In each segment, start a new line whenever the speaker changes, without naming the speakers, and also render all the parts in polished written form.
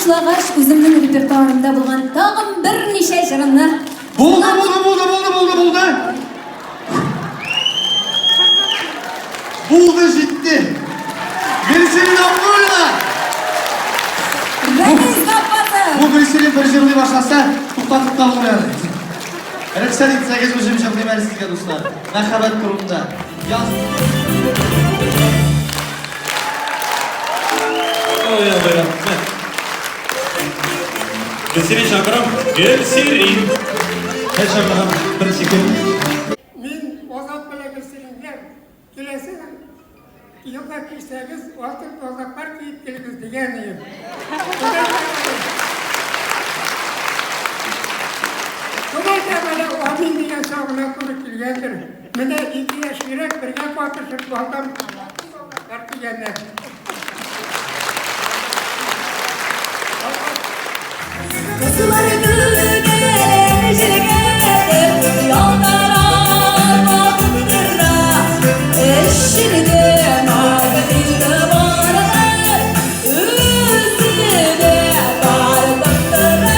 башлагач үземнең репертуарымда булган тагын берничә җырымны.
Булды. Булды җитте. Берсенин авылына.
Рәмиз Гаппаты.
Бу берсенин бер җырлый башласа, туктатып та булмый. Рөхсәт итсәгез үзем җырлыйм әле сезгә дуслар. Мәхәббәт турында. Яз.
Ой, рахмет. Гөлсерин шақырам. Гөлсерин. Қай шақырам? Бір секунд.
Мен озат белән Гөлсеринге киләсе елда килсәгез, алтын озаклар киеп килегез дигән идем. Шулай да менә Амин дигән сагына туры килгәндер. Менә 2 яшь йөрәк бергә катышып балдан килгәннәр.
Кызлар гүлгә җилгәдер, ялтырар бакытыра, эшчилеге магазины бардар, үзенә бардыктыралар.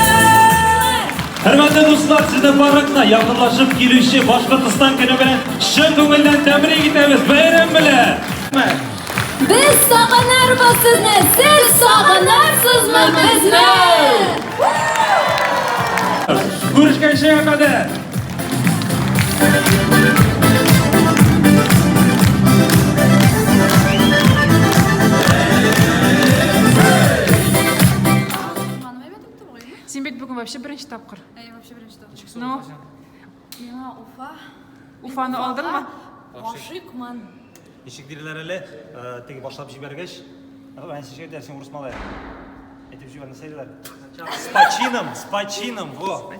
Hürmetli dostlar, sizden barrakla yakınlaşıp gelişi Башкортстан günü bilen şın көңелден тәбрик итәбез. Бәйрәм белән.
Biz сагынарбыз сезне, сез сагынарсызмы безне?
Görüşкәнчә кадәр.
Сен бит бүгін вообще бірінші тапқыр.
Вообще бірінші топ.
Ну,
Миңа Уфа.
Уфаны алдың ма?
Ашықман.
Ишектирилер эле теги башлап жибергеш, мен сизге дерсин урусмалай. Этип жиберне сейлер. С почином, во.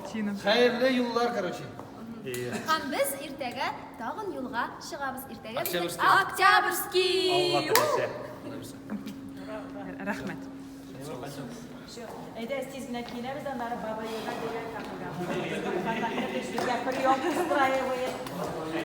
Хәерле юллар, короче.
Һәм без иртәгә тагын юлга чыгабыз. Иртәгә Октябрьский.
Рәхмәт.
Әйдә, тиз генә киенәбез, аннары баба елга дигән капыга. Фантастик, безгә прием устраивает.